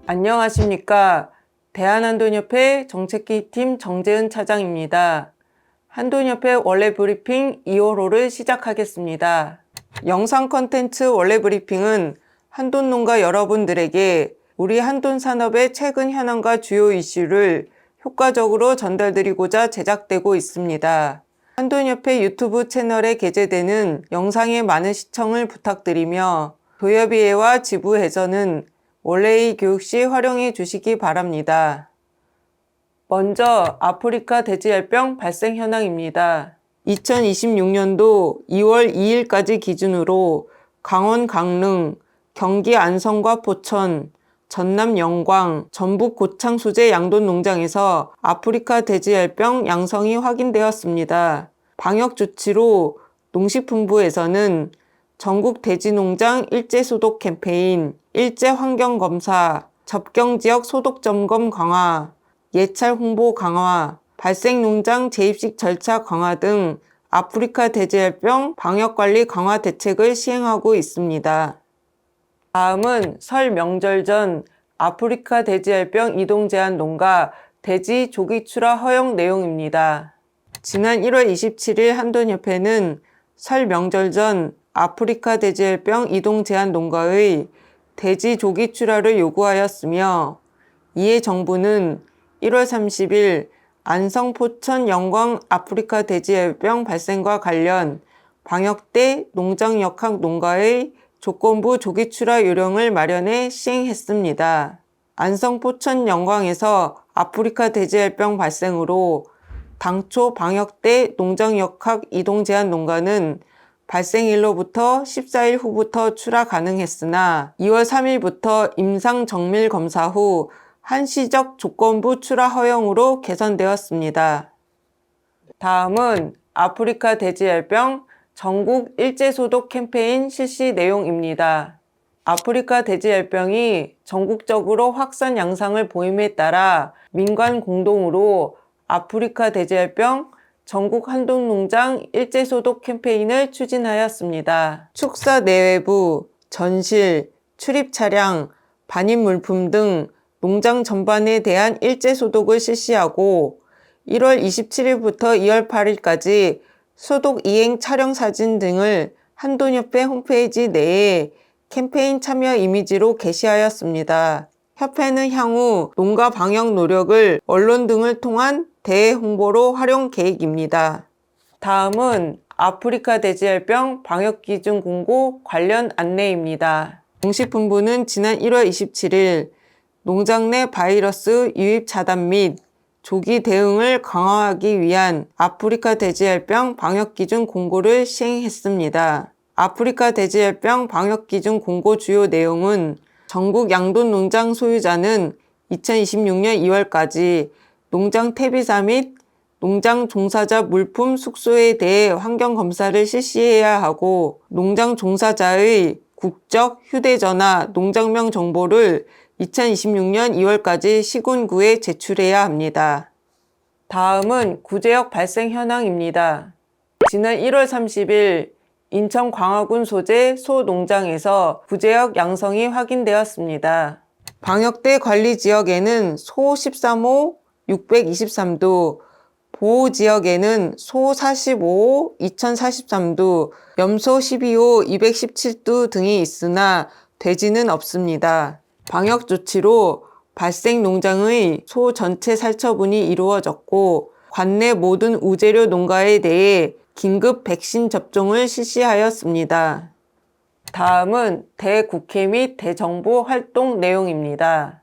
안녕하십니까. 대한한돈협회 정책기팀 정재은 차장입니다. 한돈협회 원래 브리핑 2월호를 시작하겠습니다. 영상 컨텐츠 원래 브리핑은 한돈농가 여러분들에게 우리 한돈 산업의 최근 현황과 주요 이슈를 효과적으로 전달드리고자 제작되고 있습니다. 한돈협회 유튜브 채널에 게재되는 영상의 많은 시청을 부탁드리며 도협이해와 지부해전은 원래의 교육 시 활용해 주시기 바랍니다. 먼저 아프리카 돼지열병 발생 현황입니다. 2026년도 2월 2일까지 기준으로 강원 강릉, 경기 안성과 포천, 전남 영광, 전북 고창 수제 양돈 농장에서 아프리카 돼지열병 양성이 확인되었습니다. 방역 조치로 농식품부에서는 전국 돼지농장 일제 소독 캠페인, 일제 환경검사, 접경지역 소독점검 강화, 예찰 홍보 강화, 발생농장 재입식 절차 강화 등 아프리카 돼지열병 방역관리 강화 대책을 시행하고 있습니다. 다음은 설 명절 전 아프리카 돼지열병 이동 제한 농가 돼지 조기 출하 허용 내용입니다. 지난 1월 27일 한돈협회는 설 명절 전 아프리카 돼지열병 이동 제한 농가의 돼지 조기 출하를 요구하였으며 이에 정부는 1월 30일 안성 포천 영광 아프리카 돼지열병 발생과 관련 방역대 농장 역학 농가의 조건부 조기 출하 요령을 마련해 시행했습니다. 안성 포천 영광에서 아프리카 돼지열병 발생으로 당초 방역대 농장 역학 이동 제한 농가는 발생일로부터 14일 후부터 출하 가능했으나 2월 3일부터 임상 정밀 검사 후 한시적 조건부 출하 허용으로 개선되었습니다. 다음은 아프리카 돼지열병 전국 일제 소독 캠페인 실시 내용입니다. 아프리카 돼지열병이 전국적으로 확산 양상을 보임에 따라 민관 공동으로 아프리카 돼지열병 전국 한돈농장 일제 소독 캠페인을 추진하였습니다. 축사 내외부, 전실, 출입 차량, 반입 물품 등 농장 전반에 대한 일제 소독을 실시하고 1월 27일부터 2월 8일까지 소독 이행 촬영 사진 등을 한돈협회 홈페이지 내에 캠페인 참여 이미지로 게시하였습니다. 협회는 향후 농가 방역 노력을 언론 등을 통한 대외 홍보로 활용 계획입니다. 다음은 아프리카 돼지열병 방역기준 공고 관련 안내입니다. 농식품부는 지난 1월 27일 농장 내 바이러스 유입 차단 및 조기 대응을 강화하기 위한 아프리카 돼지열병 방역기준 공고를 시행했습니다. 아프리카 돼지열병 방역기준 공고 주요 내용은 전국 양돈 농장 소유자는 2026년 2월까지 농장 퇴비사 및 농장 종사자 물품 숙소에 대해 환경검사를 실시해야 하고 농장 종사자의 국적, 휴대전화, 농장명 정보를 2026년 2월까지 시군구에 제출해야 합니다. 다음은 구제역 발생 현황입니다. 지난 1월 30일 인천 광화군 소재 소농장에서 구제역 양성이 확인되었습니다. 방역대 관리지역에는 소 13호 623두, 보호지역에는 소 45호 2043두, 염소 12호 217두 등이 있으나 돼지는 없습니다. 방역 조치로 발생 농장의 소 전체 살처분이 이루어졌고 관내 모든 우재료 농가에 대해 긴급 백신 접종을 실시하였습니다. 다음은 대국회 및 대정부 활동 내용입니다.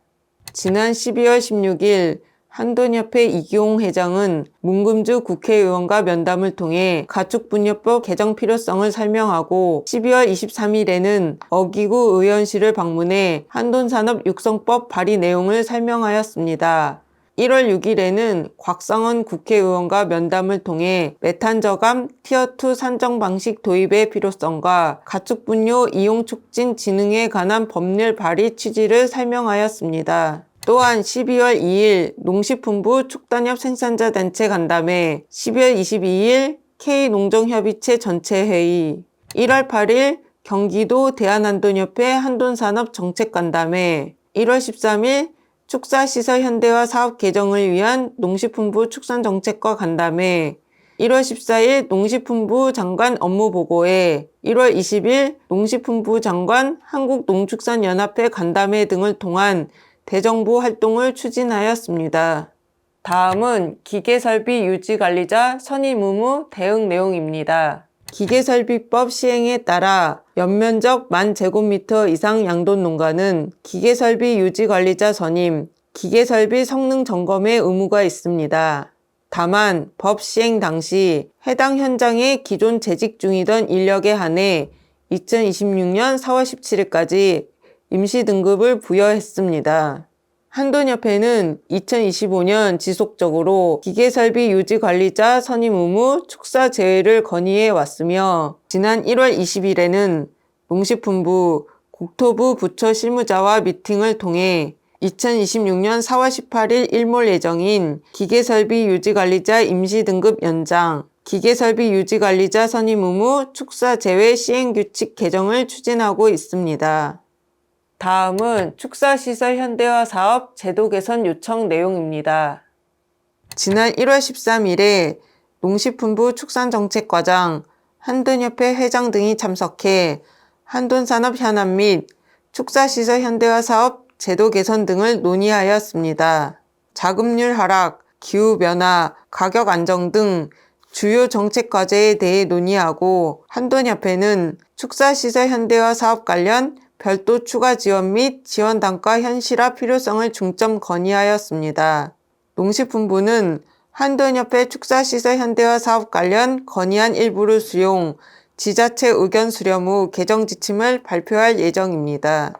지난 12월 16일 한돈협회 이기홍 회장은 문금주 국회의원과 면담을 통해 가축분여법 개정 필요성을 설명하고 12월 23일에는 어기구 의원실을 방문해 한돈산업 육성법 발의 내용을 설명하였습니다. 1월 6일에는 곽상원 국회의원과 면담을 통해 메탄 저감 티어2 산정 방식 도입의 필요성과 가축분뇨 이용 촉진 진흥에 관한 법률 발의 취지를 설명하였습니다. 또한 12월 2일 농식품부 축단협 생산자 단체 간담회, 12월 22일 K농정협의체 전체회의, 1월 8일 경기도 대한한돈협회 한돈산업 정책간담회, 1월 13일 축사시설 현대화 사업 개정을 위한 농식품부 축산정책과 간담회, 1월 14일 농식품부 장관 업무보고회, 1월 20일 농식품부 장관 한국농축산연합회 간담회 등을 통한 대정부 활동을 추진하였습니다. 다음은 기계설비 유지관리자 선임 의무 대응 내용입니다. 기계설비법 시행에 따라 연면적 10,000제곱미터 이상 양돈 농가는 기계설비 유지관리자 선임, 기계설비 성능 점검의 의무가 있습니다. 다만 법 시행 당시 해당 현장에 기존 재직 중이던 인력에 한해 2026년 4월 17일까지 임시 등급을 부여했습니다. 한돈협회는 2025년 지속적으로 기계설비 유지관리자 선임 의무 축사 제외를 건의해 왔으며 지난 1월 20일에는 농식품부, 국토부 부처 실무자와 미팅을 통해 2026년 4월 18일 일몰 예정인 기계설비 유지관리자 임시등급 연장, 기계설비 유지관리자 선임 의무 축사 제외 시행규칙 개정을 추진하고 있습니다. 다음은 축사시설 현대화 사업 제도 개선 요청 내용입니다. 지난 1월 13일에 농식품부 축산정책과장, 한돈협회 회장 등이 참석해 한돈산업 현안 및 축사시설 현대화 사업 제도 개선 등을 논의하였습니다. 자금률 하락, 기후변화, 가격 안정 등 주요 정책 과제에 대해 논의하고 한돈협회는 축사시설 현대화 사업 관련 별도 추가 지원 및 지원 단가 현실화 필요성을 중점 건의하였습니다. 농식품부는 한돈협회 축사시설 현대화 사업 관련 건의안 일부를 수용, 지자체 의견 수렴 후 개정 지침을 발표할 예정입니다.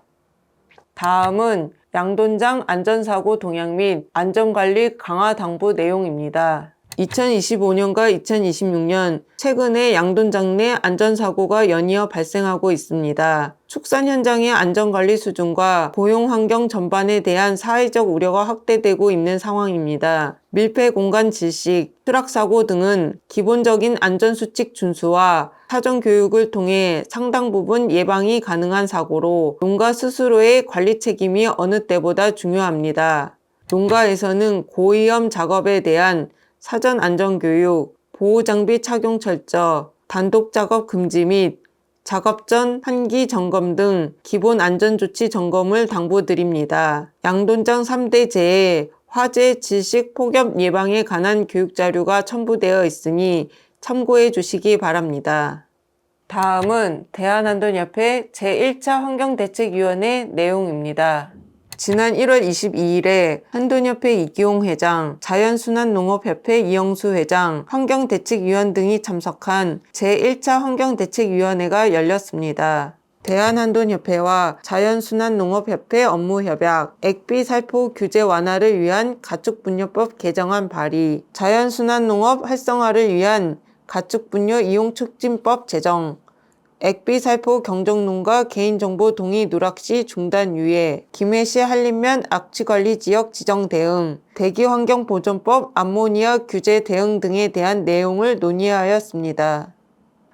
다음은 양돈장 안전사고 동향 및 안전관리 강화 당부 내용입니다. 2025년과 2026년 최근에 양돈장 내 안전사고가 연이어 발생하고 있습니다. 축산 현장의 안전관리 수준과 고용 환경 전반에 대한 사회적 우려가 확대되고 있는 상황입니다. 밀폐 공간 질식, 추락사고 등은 기본적인 안전수칙 준수와 사전 교육을 통해 상당 부분 예방이 가능한 사고로 농가 스스로의 관리 책임이 어느 때보다 중요합니다. 농가에서는 고위험 작업에 대한 사전 안전교육, 보호장비 착용 철저, 단독작업 금지 및 작업 전 환기 점검 등 기본 안전조치 점검을 당부드립니다. 양돈장 3대 재해, 화재, 질식, 폭염 예방에 관한 교육자료가 첨부되어 있으니 참고해 주시기 바랍니다. 다음은 대한한돈협회 제1차 환경대책위원회 내용입니다. 지난 1월 22일에 한돈협회 이기용 회장, 자연순환농업협회 이영수 회장, 환경대책위원 등이 참석한 제1차 환경대책위원회가 열렸습니다. 대한한돈협회와 자연순환농업협회 업무협약, 액비살포 규제 완화를 위한 가축분뇨법 개정안 발의, 자연순환농업 활성화를 위한 가축분뇨 이용촉진법 제정, 액비살포 경정농가 개인정보 동의 누락시 중단 유예, 김해시 한림면 악취관리지역 지정 대응, 대기환경보존법 암모니아 규제 대응 등에 대한 내용을 논의하였습니다.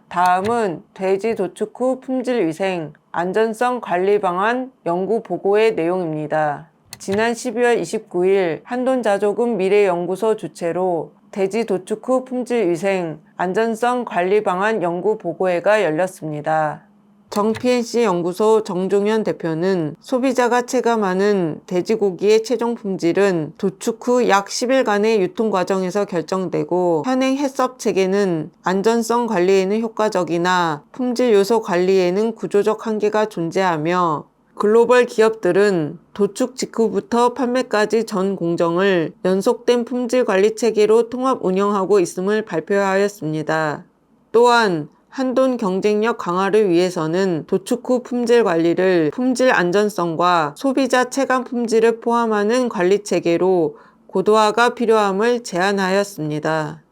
다음은 돼지 도축 후 품질위생, 안전성 관리 방안 연구 보고의 내용입니다. 지난 12월 29일 한돈자조금 미래연구소 주최로 돼지 도축 후 품질위생, 안전성 관리 방안 연구 보고회가 열렸습니다. 정PNC 연구소 정종현 대표는 소비자가 체감하는 돼지고기의 최종 품질은 도축 후 약 10일간의 유통 과정에서 결정되고 현행 해썹 체계는 안전성 관리에는 효과적이나 품질 요소 관리에는 구조적 한계가 존재하며 글로벌 기업들은 도축 직후부터 판매까지 전 공정을 연속된 품질 관리 체계로 통합 운영하고 있음을 발표하였습니다. 또한 한돈 경쟁력 강화를 위해서는 도축 후 품질 관리를 품질 안전성과 소비자 체감 품질을 포함하는 관리 체계로 고도화가 필요함을 제안하였습니다.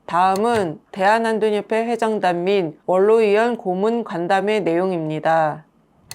다음은 대한한돈협회 회장단 및 원로위원 고문 간담회 내용입니다.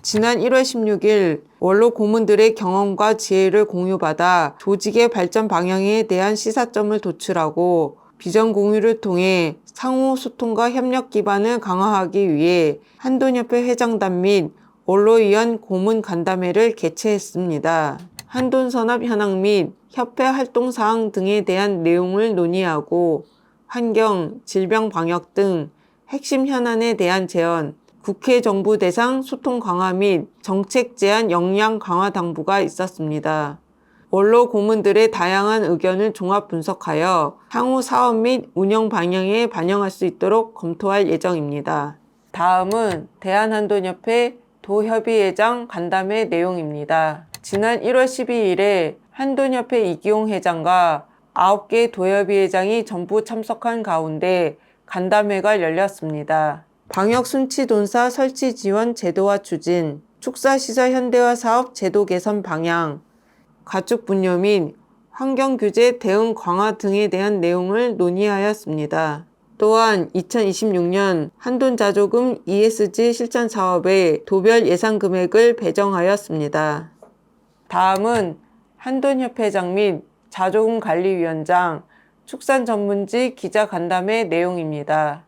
지난 1월 16일 원로 고문들의 경험과 지혜를 공유받아 조직의 발전 방향에 대한 시사점을 도출하고 비전 공유를 통해 상호 소통과 협력 기반을 강화하기 위해 한돈협회 회장단 및 원로위원 고문 간담회를 개최했습니다. 한돈선업 현황 및 협회 활동사항 등에 대한 내용을 논의하고 환경, 질병 방역 등 핵심 현안에 대한 제언, 국회 정부 대상 소통 강화 및 정책 제안 역량 강화 당부가 있었습니다. 원로 고문들의 다양한 의견을 종합 분석하여 향후 사업 및 운영 방향에 반영할 수 있도록 검토할 예정입니다. 다음은 대한한돈협회 도협의회장 간담회 내용입니다. 지난 1월 12일에 한돈협회 이기용 회장과 9개 도협의회장이 전부 참석한 가운데 간담회가 열렸습니다. 방역순치돈사 설치 지원 제도화 추진, 축사시설 현대화 사업 제도 개선 방향, 가축 분뇨 및 환경규제 대응 강화 등에 대한 내용을 논의하였습니다. 또한 2026년 한돈자조금 ESG 실천 사업의 도별 예산 금액을 배정하였습니다. 다음은 한돈협회장 및 자조금관리위원장, 축산전문지 기자간담회 내용입니다.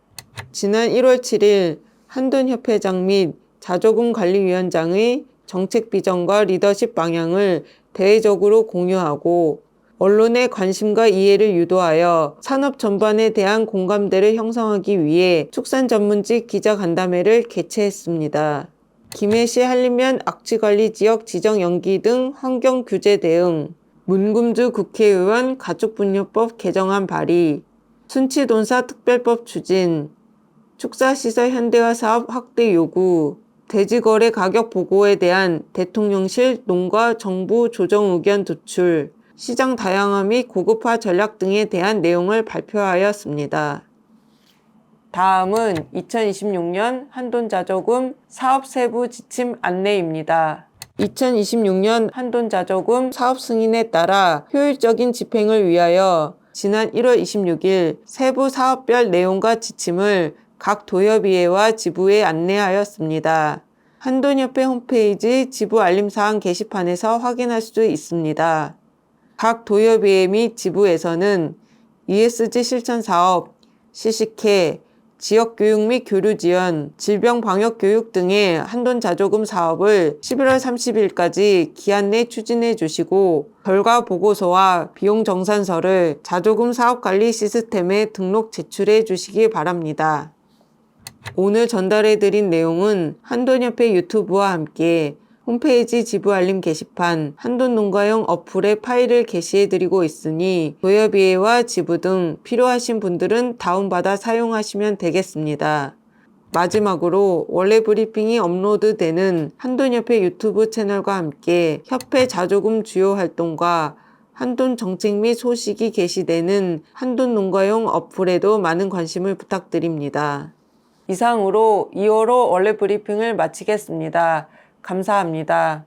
지난 1월 7일 한돈협회장 및 자조금관리위원장의 정책 비전과 리더십 방향을 대외적으로 공유하고 언론의 관심과 이해를 유도하여 산업 전반에 대한 공감대를 형성하기 위해 축산전문지 기자간담회를 개최했습니다. 김해시 한림면 악취관리지역 지정 연기 등 환경규제 대응, 문금주 국회의원 가축분뇨법 개정안 발의, 순치돈사 특별법 추진, 축사시설 현대화 사업 확대 요구, 돼지거래 가격 보고에 대한 대통령실 농가 정부 조정 의견 도출, 시장 다양화 및 고급화 전략 등에 대한 내용을 발표하였습니다. 다음은 2026년 한돈자조금 사업 세부 지침 안내입니다. 2026년 한돈자조금 사업 승인에 따라 효율적인 집행을 위하여 지난 1월 26일 세부 사업별 내용과 지침을 각 도협의회와 지부에 안내하였습니다. 한돈협회 홈페이지 지부 알림사항 게시판에서 확인할 수 있습니다. 각 도협의회 및 지부에서는 ESG 실천 사업, 시식회, 지역교육 및 교류 지원, 질병 방역 교육 등의 한돈자조금 사업을 11월 30일까지 기한 내 추진해 주시고 결과 보고서와 비용 정산서를 자조금 사업관리 시스템에 등록 제출해 주시기 바랍니다. 오늘 전달해 드린 내용은 한돈협회 유튜브와 함께 홈페이지 지부 알림 게시판 한돈농가용 어플에 파일을 게시해 드리고 있으니 도협의회와 지부 등 필요하신 분들은 다운받아 사용하시면 되겠습니다. 마지막으로 원래 브리핑이 업로드되는 한돈협회 유튜브 채널과 함께 협회 자조금 주요 활동과 한돈 정책 및 소식이 게시되는 한돈농가용 어플에도 많은 관심을 부탁드립니다. 이상으로 2월호 원래 브리핑을 마치겠습니다. 감사합니다.